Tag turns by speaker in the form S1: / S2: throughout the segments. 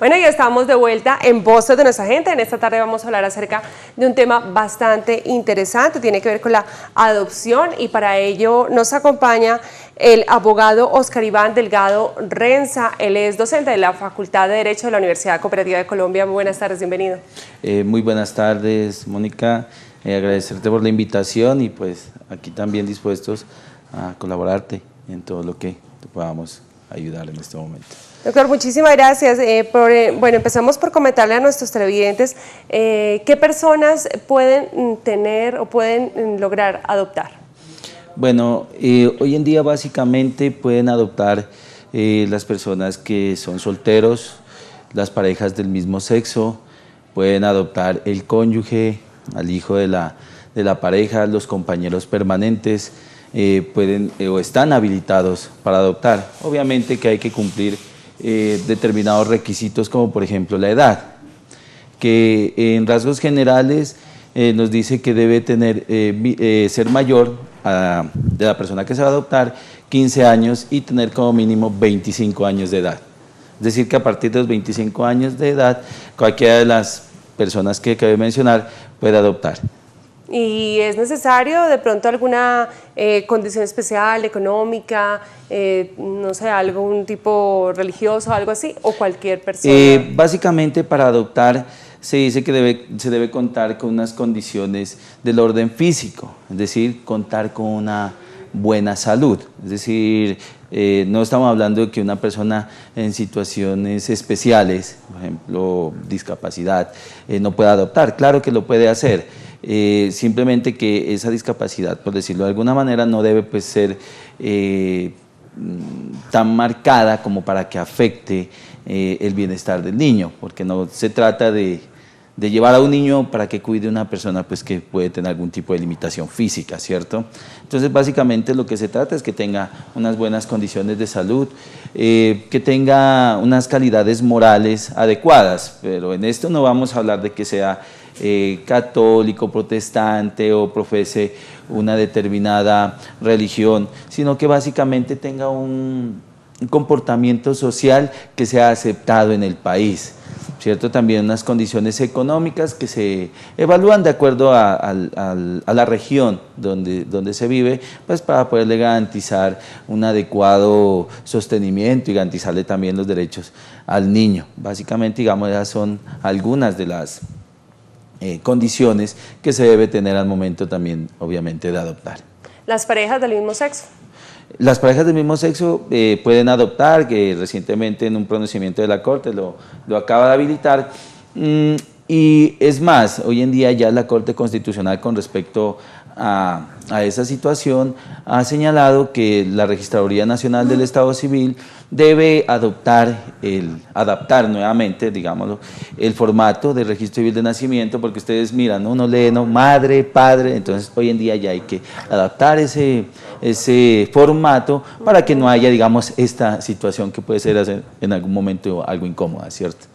S1: Bueno, ya estamos de vuelta en Voces de Nuestra Gente. En esta tarde vamos a hablar acerca de un tema bastante interesante, tiene que ver con la adopción, y para ello nos acompaña el abogado Oscar Iván Delgado Renza. Él es docente de la Facultad de Derecho de la Universidad Cooperativa de Colombia. Muy buenas tardes, bienvenido.
S2: Muy buenas tardes, Mónica. Agradecerte por la invitación y pues aquí también dispuestos a colaborarte en todo lo que te podamos ayudar en este momento.
S1: Doctor, muchísimas gracias. Bueno, empezamos por comentarle a nuestros televidentes qué personas pueden tener o pueden lograr adoptar.
S2: Bueno, hoy en día básicamente pueden adoptar las personas que son solteros, las parejas del mismo sexo, pueden adoptar el cónyuge, al hijo de la pareja, los compañeros permanentes, pueden o están habilitados para adoptar. Obviamente que hay que cumplir determinados requisitos, como por ejemplo la edad, que en rasgos generales nos dice que debe ser mayor de la persona que se va a adoptar 15 años y tener como mínimo 25 años de edad. Es decir, que a partir de los 25 años de edad, cualquiera de las personas que acabé de mencionar puede adoptar.
S1: ¿Y es necesario de pronto alguna condición especial, económica, no sé, algún tipo religioso, algo así, o cualquier persona?
S2: Básicamente para adoptar se dice que se debe contar con unas condiciones del orden físico, es decir, contar con una buena salud, es decir, no estamos hablando de que una persona en situaciones especiales, por ejemplo, discapacidad, no pueda adoptar. Claro que lo puede hacer, simplemente que esa discapacidad, por decirlo de alguna manera, no debe pues ser tan marcada como para que afecte el bienestar del niño, porque no se trata de llevar a un niño para que cuide a una persona pues, que puede tener algún tipo de limitación física, ¿cierto? Entonces, básicamente lo que se trata es que tenga unas buenas condiciones de salud, que tenga unas calidades morales adecuadas, pero en esto no vamos a hablar de que sea católico, protestante o profese una determinada religión, sino que básicamente tenga un comportamiento social que sea aceptado en el país, ¿cierto? También unas condiciones económicas que se evalúan de acuerdo a la región donde se vive, pues para poderle garantizar un adecuado sostenimiento y garantizarle también los derechos al niño. Básicamente, digamos, esas son algunas de las condiciones que se debe tener al momento también, obviamente, de adoptar.
S1: ¿Las parejas del mismo sexo?
S2: Las parejas del mismo sexo pueden adoptar, que recientemente en un pronunciamiento de la Corte lo acaba de habilitar, y es más, hoy en día ya la Corte Constitucional con respecto a esa situación ha señalado que la Registraduría Nacional del Estado Civil debe adaptar nuevamente, digámoslo, el formato de registro civil de nacimiento, porque ustedes miran, uno lee, ¿no?, madre, padre, entonces hoy en día ya hay que adaptar ese formato para que no haya, digamos, esta situación que puede ser en algún momento algo incómoda, ¿cierto?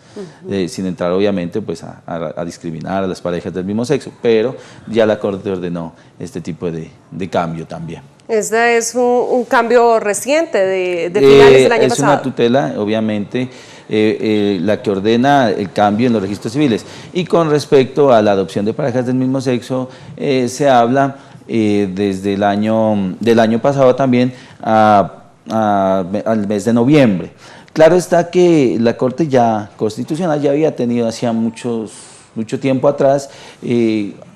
S2: Sin entrar obviamente pues a discriminar a las parejas del mismo sexo, pero ya la Corte ordenó este tipo de cambio también.
S1: Este es un cambio reciente de finales del año pasado.
S2: Es una tutela, obviamente, la que ordena el cambio en los registros civiles. Y con respecto a la adopción de parejas del mismo sexo, se habla desde el año pasado también al mes de noviembre. Claro está que la Corte Constitucional ya había tenido hacía mucho tiempo atrás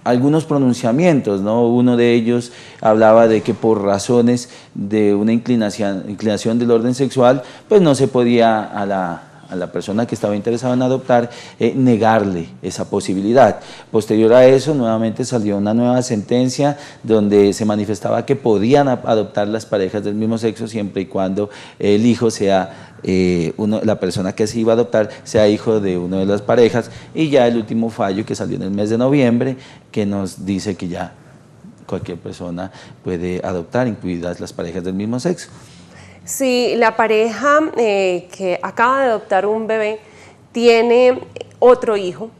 S2: algunos pronunciamientos, ¿no? Uno de ellos hablaba de que por razones de una inclinación del orden sexual, pues no se podía a la persona que estaba interesada en adoptar negarle esa posibilidad. Posterior a eso, nuevamente salió una nueva sentencia donde se manifestaba que podían adoptar las parejas del mismo sexo siempre y cuando el hijo sea la persona que se iba a adoptar sea hijo de una de las parejas, y ya el último fallo que salió en el mes de noviembre que nos dice que ya cualquier persona puede adoptar, incluidas las parejas del mismo sexo.
S1: Si la pareja que acaba de adoptar un bebé tiene otro hijo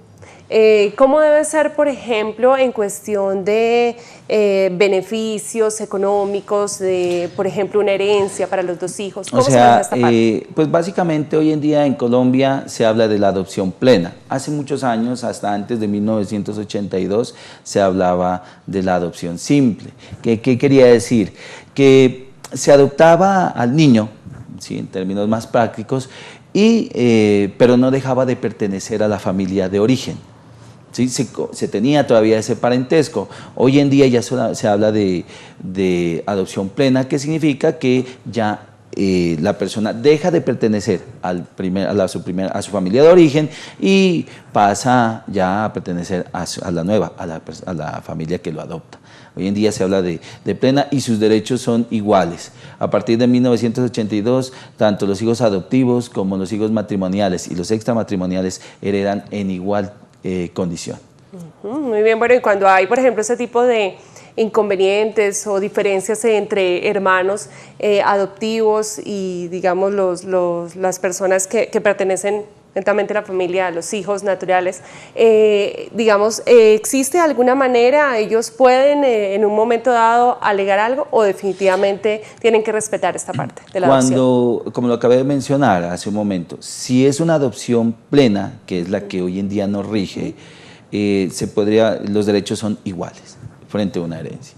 S1: ¿Cómo debe ser, por ejemplo, en cuestión de beneficios económicos, de, por ejemplo, una herencia para los dos hijos? ¿Cómo se maneja esta parte?
S2: Pues básicamente hoy en día en Colombia se habla de la adopción plena. Hace muchos años, hasta antes de 1982, se hablaba de la adopción simple. ¿Qué quería decir? Que se adoptaba al niño, ¿sí?, en términos más prácticos, pero no dejaba de pertenecer a la familia de origen. ¿Sí? Se tenía todavía ese parentesco. Hoy en día ya se habla de adopción plena, que significa que ya la persona deja de pertenecer a su familia de origen y pasa ya a pertenecer a la nueva, a la familia que lo adopta. Hoy en día se habla de plena y sus derechos son iguales. A partir de 1982, tanto los hijos adoptivos como los hijos matrimoniales y los extramatrimoniales heredan en igual condición.
S1: Muy bien, bueno, y cuando hay, por ejemplo, ese tipo de inconvenientes o diferencias entre hermanos adoptivos y, digamos, las personas que pertenecen netamente a la familia, a los hijos naturales, digamos, ¿existe alguna manera, ellos pueden en un momento dado alegar algo o definitivamente tienen que respetar esta parte de la adopción?
S2: Como lo acabé de mencionar hace un momento, si es una adopción plena, que es la que hoy en día nos rige, los derechos son iguales frente a una herencia.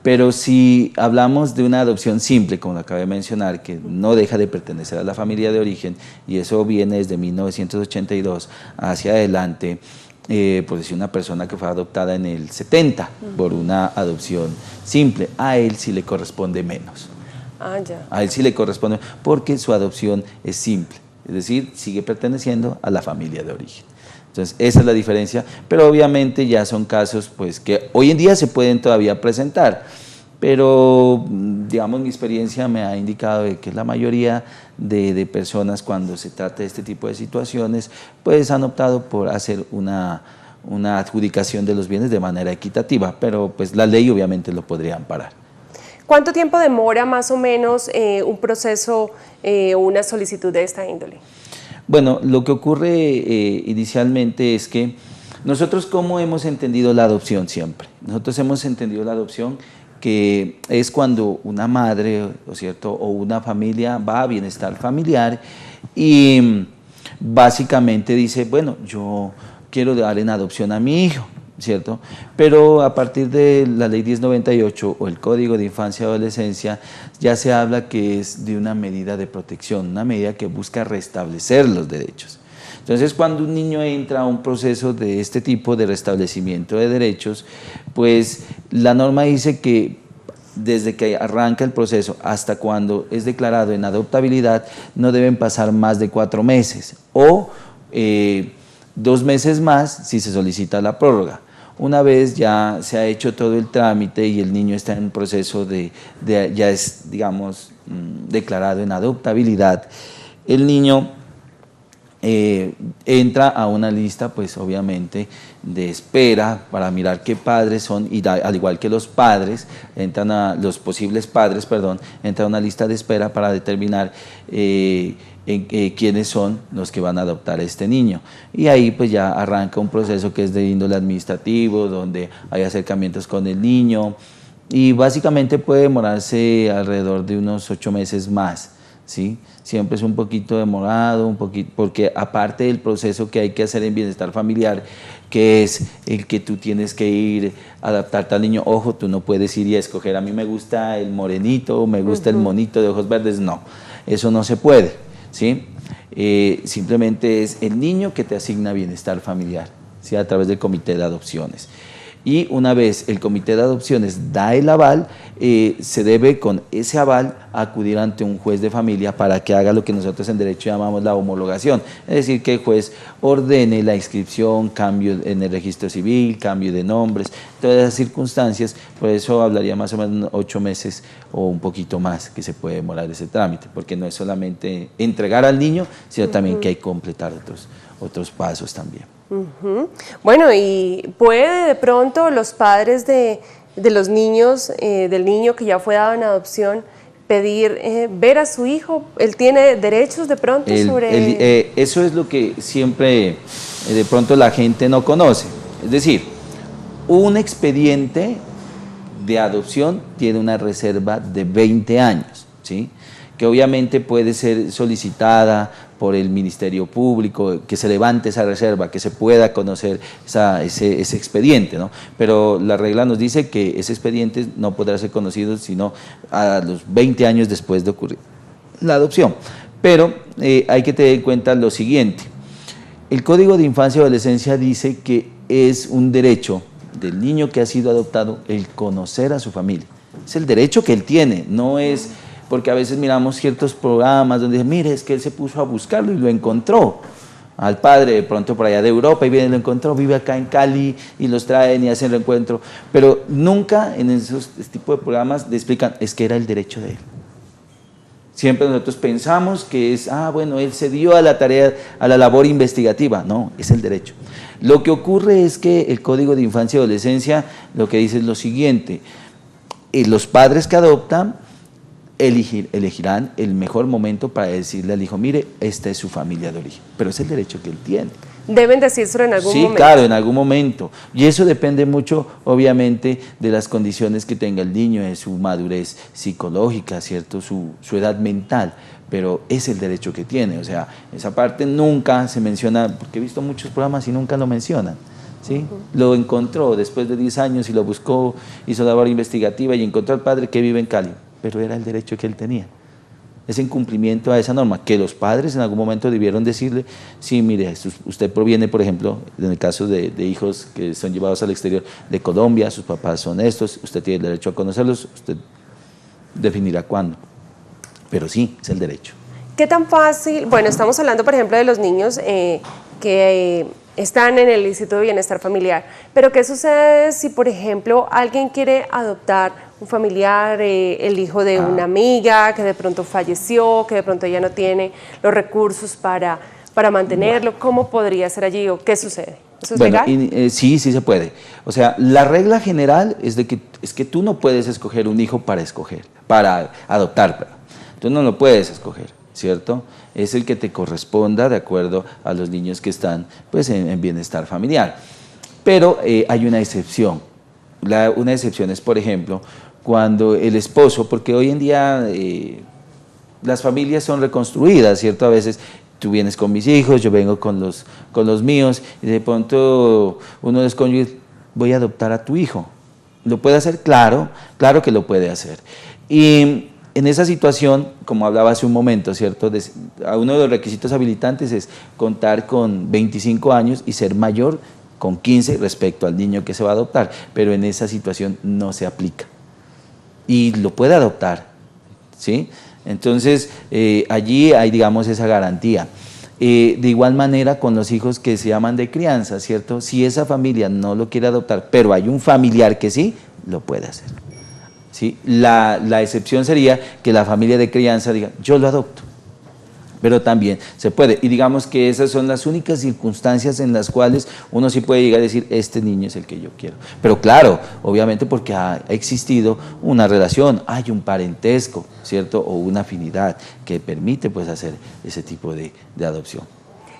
S2: Pero si hablamos de una adopción simple, como lo acabé de mencionar, que no deja de pertenecer a la familia de origen, y eso viene desde 1982 hacia adelante, por decir una persona que fue adoptada en el 70 por una adopción simple, a él sí le corresponde menos.
S1: Ya.
S2: A él sí le corresponde porque su adopción es simple, es decir, sigue perteneciendo a la familia de origen. Entonces, esa es la diferencia, pero obviamente ya son casos pues, que hoy en día se pueden todavía presentar, pero digamos mi experiencia me ha indicado de que la mayoría de personas cuando se trata de este tipo de situaciones pues han optado por hacer una adjudicación de los bienes de manera equitativa, pero pues la ley obviamente lo podría amparar.
S1: ¿Cuánto tiempo demora más o menos un proceso o una solicitud de esta índole?
S2: Bueno, lo que ocurre inicialmente es que nosotros, ¿cómo hemos entendido la adopción siempre? Nosotros hemos entendido la adopción que es cuando una madre, ¿cierto?, o una familia va a bienestar familiar y básicamente dice, bueno, yo quiero dar en adopción a mi hijo, ¿cierto? Pero a partir de la ley 1098 o el Código de Infancia y Adolescencia ya se habla que es de una medida de protección, una medida que busca restablecer los derechos. Entonces, cuando un niño entra a un proceso de este tipo de restablecimiento de derechos, pues la norma dice que desde que arranca el proceso hasta cuando es declarado en adoptabilidad no deben pasar más de 4 meses o 2 meses más si se solicita la prórroga. Una vez ya se ha hecho todo el trámite y el niño está en un proceso ya es, digamos, declarado en adoptabilidad, el niño entra a una lista, pues obviamente, de espera para mirar qué padres son, y al igual que los padres, los posibles padres, perdón, entran a una lista de espera para determinar quiénes son los que van a adoptar a este niño. Y ahí pues ya arranca un proceso que es de índole administrativo, donde hay acercamientos con el niño, y básicamente puede demorarse alrededor de unos 8 meses más, ¿sí? Siempre es un poquito demorado, porque aparte del proceso que hay que hacer en bienestar familiar, que es el que tú tienes que ir a adaptarte al niño. Ojo, tú no puedes ir y escoger, a mí me gusta el morenito, me gusta el monito de ojos verdes, no, eso no se puede, ¿sí? Simplemente es el niño que te asigna bienestar familiar, ¿sí?, a través del comité de adopciones. Y una vez el comité de adopciones da el aval, se debe con ese aval acudir ante un juez de familia para que haga lo que nosotros en derecho llamamos la homologación, es decir, que el juez ordene la inscripción, cambio en el registro civil, cambio de nombres, todas esas circunstancias. Por eso hablaría más o menos 8 meses o un poquito más que se puede demorar ese trámite, porque no es solamente entregar al niño, sino también que hay que completar otros pasos también.
S1: Bueno, y puede de pronto los padres de los niños, del niño que ya fue dado en adopción, pedir ver a su hijo. ¿Él tiene derechos de pronto sobre...?
S2: Eso es lo que siempre de pronto la gente no conoce. Es decir, un expediente de adopción tiene una reserva de 20 años, ¿sí? Que obviamente puede ser solicitada por el Ministerio Público, que se levante esa reserva, que se pueda conocer ese expediente, ¿no? Pero la regla nos dice que ese expediente no podrá ser conocido sino a los 20 años después de ocurrir la adopción. Pero hay que tener en cuenta lo siguiente: el Código de Infancia y Adolescencia dice que es un derecho del niño que ha sido adoptado el conocer a su familia. Es el derecho que él tiene, no es porque a veces miramos ciertos programas donde dicen, mire, es que él se puso a buscarlo y lo encontró. Al padre de pronto por allá de Europa y viene y lo encontró, vive acá en Cali y los traen y hacen el reencuentro. Pero nunca en esos tipos de programas le explican, es que era el derecho de él. Siempre nosotros pensamos que es, bueno, él se dio a la tarea, a la labor investigativa. No, es el derecho. Lo que ocurre es que el Código de Infancia y Adolescencia lo que dice es lo siguiente: los padres que adoptan elegirán el mejor momento para decirle al hijo, mire, esta es su familia de origen, pero es el derecho que él tiene.
S1: Deben decírselo en algún momento.
S2: Sí, claro, en algún momento. Y eso depende mucho, obviamente, de las condiciones que tenga el niño, de su madurez psicológica, ¿cierto? Su edad mental, pero es el derecho que tiene. O sea, esa parte nunca se menciona, porque he visto muchos programas y nunca lo mencionan. ¿Sí? Lo encontró después de 10 años y lo buscó, hizo labor investigativa y encontró al padre que vive en Cali, pero era el derecho que él tenía. Es en cumplimiento a esa norma, que los padres en algún momento debieron decirle, sí, mire, usted proviene, por ejemplo, en el caso de hijos que son llevados al exterior de Colombia, sus papás son estos, usted tiene el derecho a conocerlos, usted definirá cuándo, pero sí, es el derecho.
S1: ¿Qué tan fácil? Bueno, estamos hablando, por ejemplo, de los niños que están en el Instituto de Bienestar Familiar, pero ¿qué sucede si, por ejemplo, alguien quiere adoptar un familiar, el hijo de una amiga que de pronto falleció, que de pronto ya no tiene los recursos para mantenerlo? ¿Cómo podría ser allí o qué sucede? ¿Eso es legal?
S2: Sí, sí se puede. O sea, la regla general es que tú no puedes escoger un hijo para adoptar, pero tú no lo puedes escoger, ¿cierto? Es el que te corresponda de acuerdo a los niños que están pues, en bienestar familiar. Pero hay una excepción. Una excepción es, por ejemplo, cuando el esposo, porque hoy en día las familias son reconstruidas, ¿cierto? A veces tú vienes con mis hijos, yo vengo con los míos, y de pronto uno de los cónyuges, voy a adoptar a tu hijo. ¿Lo puede hacer? Claro, claro que lo puede hacer. Y en esa situación, como hablaba hace un momento, ¿cierto? Uno de los requisitos habilitantes es contar con 25 años y ser mayor con 15 respecto al niño que se va a adoptar, pero en esa situación no se aplica. Y lo puede adoptar, ¿sí? Entonces, allí hay, digamos, esa garantía. De igual manera con los hijos que se llaman de crianza, ¿cierto? Si esa familia no lo quiere adoptar, pero hay un familiar que sí, lo puede hacer. ¿Sí? La excepción sería que la familia de crianza diga, yo lo adopto, pero también se puede. Y digamos que esas son las únicas circunstancias en las cuales uno sí puede llegar a decir, este niño es el que yo quiero. Pero claro, obviamente porque ha existido una relación, hay un parentesco, ¿cierto? O una afinidad que permite pues hacer ese tipo de adopción.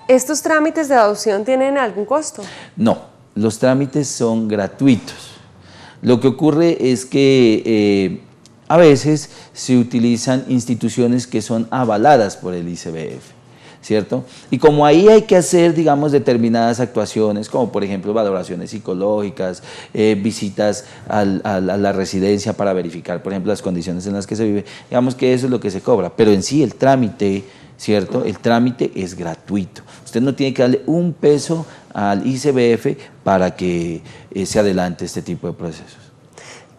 S1: ¿Estos trámites de adopción tienen algún costo?
S2: No, los trámites son gratuitos. Lo que ocurre es que a veces se utilizan instituciones que son avaladas por el ICBF, ¿cierto? Y como ahí hay que hacer, digamos, determinadas actuaciones, como por ejemplo valoraciones psicológicas, visitas a la residencia para verificar, por ejemplo, las condiciones en las que se vive, digamos que eso es lo que se cobra, pero en sí el trámite, ¿cierto? El trámite es gratuito. Usted no tiene que darle un peso al ICBF para que se adelante este tipo de procesos.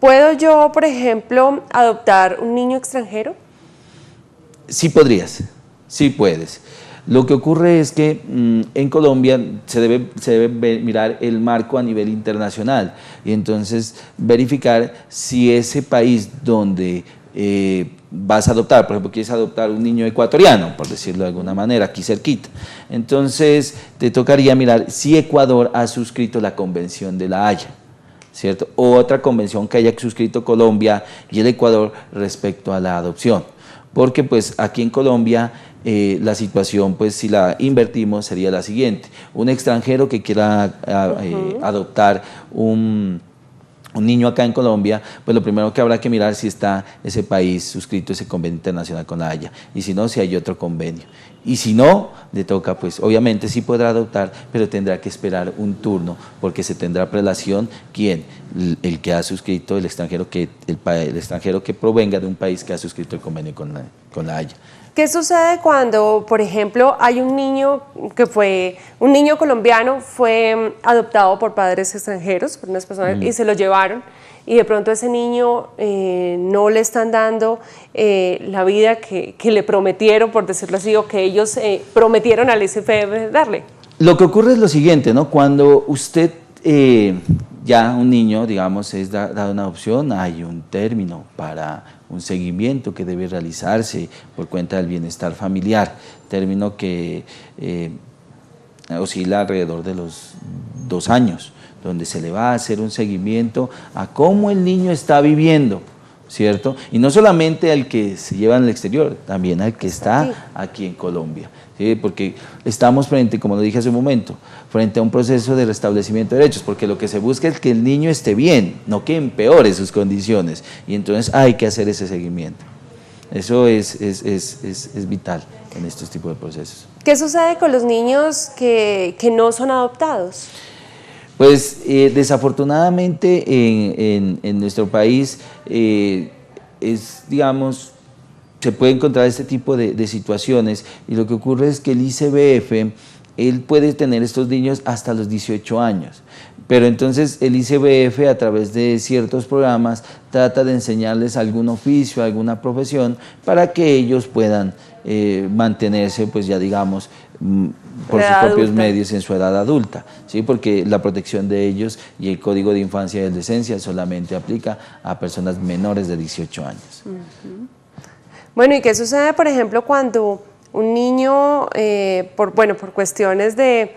S1: ¿Puedo yo, por ejemplo, adoptar un niño extranjero?
S2: Sí podrías, sí puedes. Lo que ocurre es que en Colombia se debe mirar el marco a nivel internacional y entonces verificar si ese país donde vas a adoptar, por ejemplo, quieres adoptar un niño ecuatoriano, por decirlo de alguna manera, aquí cerquita. Entonces te tocaría mirar si Ecuador ha suscrito la Convención de La Haya, ¿cierto? O otra convención que haya suscrito Colombia y el Ecuador respecto a la adopción. Porque pues aquí en Colombia la situación, pues si la invertimos, sería la siguiente. Un extranjero que quiera adoptar un niño acá en Colombia, pues lo primero que habrá que mirar si está ese país suscrito a ese convenio internacional con la Haya, y si no, si hay otro convenio. Y si no, le toca, pues obviamente sí podrá adoptar, pero tendrá que esperar un turno, porque se tendrá prelación, ¿quién? El que ha suscrito, el extranjero que provenga de un país que ha suscrito el convenio con la Haya.
S1: ¿Qué sucede cuando, por ejemplo, hay un niño un niño colombiano fue adoptado por padres extranjeros, por unas personas, y se lo llevaron, y de pronto a ese niño no le están dando la vida que le prometieron, por decirlo así, o que ellos prometieron al ICFF darle?
S2: Lo que ocurre es lo siguiente, ¿no? Cuando usted ya un niño, digamos, es dado una adopción, hay un término para un seguimiento que debe realizarse por cuenta del bienestar familiar, término que oscila alrededor de los 2 años, donde se le va a hacer un seguimiento a cómo el niño está viviendo, ¿cierto? Y no solamente al que se lleva en el exterior, también al que está aquí en Colombia, ¿sí? Porque estamos frente, como lo dije hace un momento, frente a un proceso de restablecimiento de derechos, porque lo que se busca es que el niño esté bien, no que empeore sus condiciones, y entonces hay que hacer ese seguimiento. Eso es vital en estos tipos de procesos.
S1: ¿Qué sucede con los niños que no son adoptados?
S2: Pues desafortunadamente en nuestro país digamos, se puede encontrar este tipo de situaciones, y lo que ocurre es que el ICBF, él puede tener estos niños hasta los 18 años, pero entonces el ICBF a través de ciertos programas trata de enseñarles algún oficio, alguna profesión, para que ellos puedan mantenerse, pues ya digamos, por sus propios medios en su edad adulta, ¿sí? Porque la protección de ellos y el Código de Infancia y Adolescencia solamente aplica a personas menores de 18 años.
S1: Bueno, ¿y qué sucede, por ejemplo, cuando un niño, por cuestiones de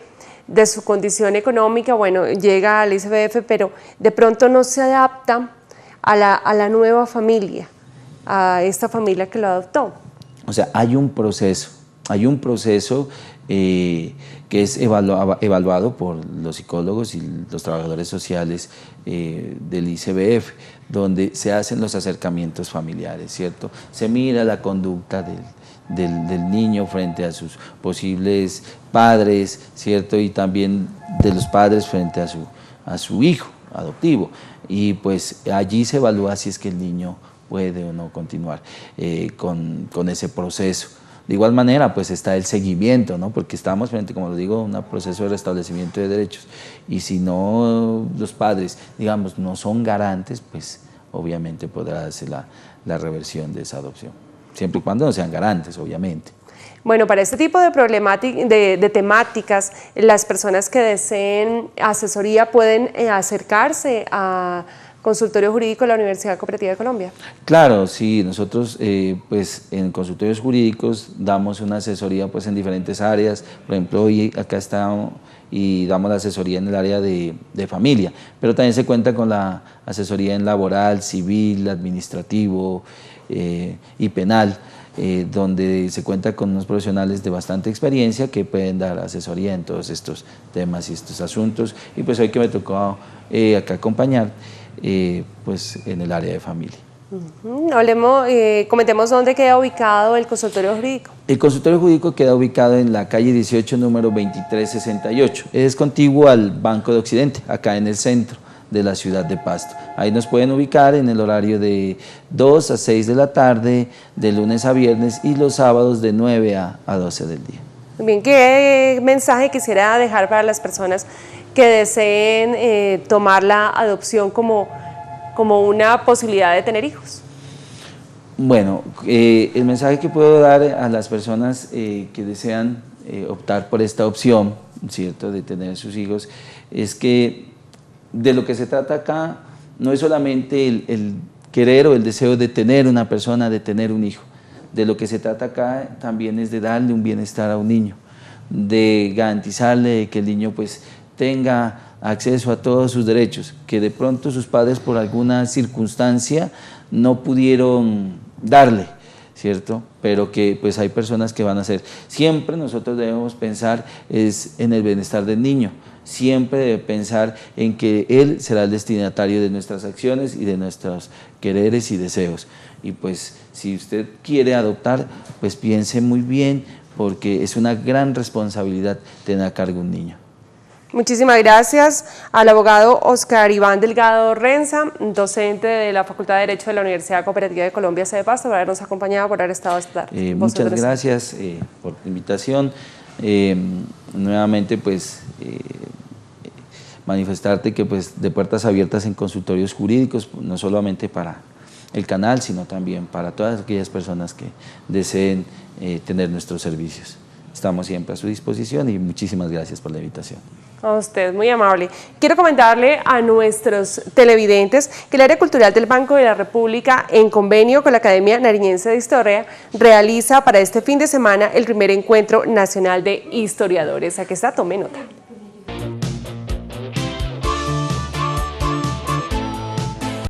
S1: su condición económica, llega al ICBF, pero de pronto no se adapta a la nueva familia, a esta familia que lo adoptó?
S2: O sea, hay un proceso que es evaluado por los psicólogos y los trabajadores sociales del ICBF, donde se hacen los acercamientos familiares, ¿cierto? Se mira la conducta del niño frente a sus posibles padres, ¿cierto? Y también de los padres frente a su hijo adoptivo, y pues allí se evalúa si es que el niño puede o no continuar con ese proceso. De igual manera, pues está el seguimiento, ¿no? Porque estamos frente, como lo digo, a un proceso de restablecimiento de derechos, y si no, los padres, digamos, no son garantes, pues obviamente podrá hacer la reversión de esa adopción, siempre y cuando no sean garantes, obviamente.
S1: Bueno, para este tipo de temáticas, las personas que deseen asesoría pueden acercarse a Consultorio Jurídico de la Universidad Cooperativa de Colombia.
S2: Claro, sí, nosotros pues en consultorios jurídicos damos una asesoría pues en diferentes áreas. Por ejemplo, hoy acá estamos y damos la asesoría en el área de familia, pero también se cuenta con la asesoría en laboral, civil, administrativo y penal, donde se cuenta con unos profesionales de bastante experiencia que pueden dar asesoría en todos estos temas y estos asuntos, y pues hoy que me tocó acá acompañar, pues en el área de familia.
S1: Comentemos dónde queda ubicado el consultorio jurídico.
S2: El consultorio jurídico queda ubicado en la calle 18, número 2368. Es contiguo al Banco de Occidente, acá en el centro de la ciudad de Pasto. Ahí nos pueden ubicar en el horario de 2 a 6 de la tarde, de lunes a viernes, y los sábados de 9 a 12 del día.
S1: Bien, ¿qué mensaje quisiera dejar para las personas que deseen tomar la adopción como una posibilidad de tener hijos?
S2: Bueno, el mensaje que puedo dar a las personas que desean optar por esta opción, ¿cierto?, de tener sus hijos, es que de lo que se trata acá no es solamente el querer o el deseo de tener una persona, de tener un hijo. De lo que se trata acá también es de darle un bienestar a un niño, de garantizarle que el niño pues tenga acceso a todos sus derechos, que de pronto sus padres por alguna circunstancia no pudieron darle, ¿cierto? Pero que pues hay personas que van a hacer. Siempre nosotros debemos pensar es en el bienestar del niño, siempre debe pensar en que él será el destinatario de nuestras acciones y de nuestros quereres y deseos. Y pues si usted quiere adoptar, pues piense muy bien, porque es una gran responsabilidad tener a cargo un niño.
S1: Muchísimas gracias al abogado Oscar Iván Delgado Renza, docente de la Facultad de Derecho de la Universidad Cooperativa de Colombia, sede Pasto, por habernos acompañado, por haber estado esta tarde.
S2: Muchas gracias por la invitación. Nuevamente, pues, manifestarte que pues de puertas abiertas en consultorios jurídicos, no solamente para el canal, sino también para todas aquellas personas que deseen tener nuestros servicios. Estamos siempre a su disposición y muchísimas gracias por la invitación.
S1: A usted, muy amable. Quiero comentarle a nuestros televidentes que el área cultural del Banco de la República, en convenio con la Academia Nariñense de Historia, realiza para este fin de semana el primer encuentro nacional de historiadores. Aquí está, tome nota.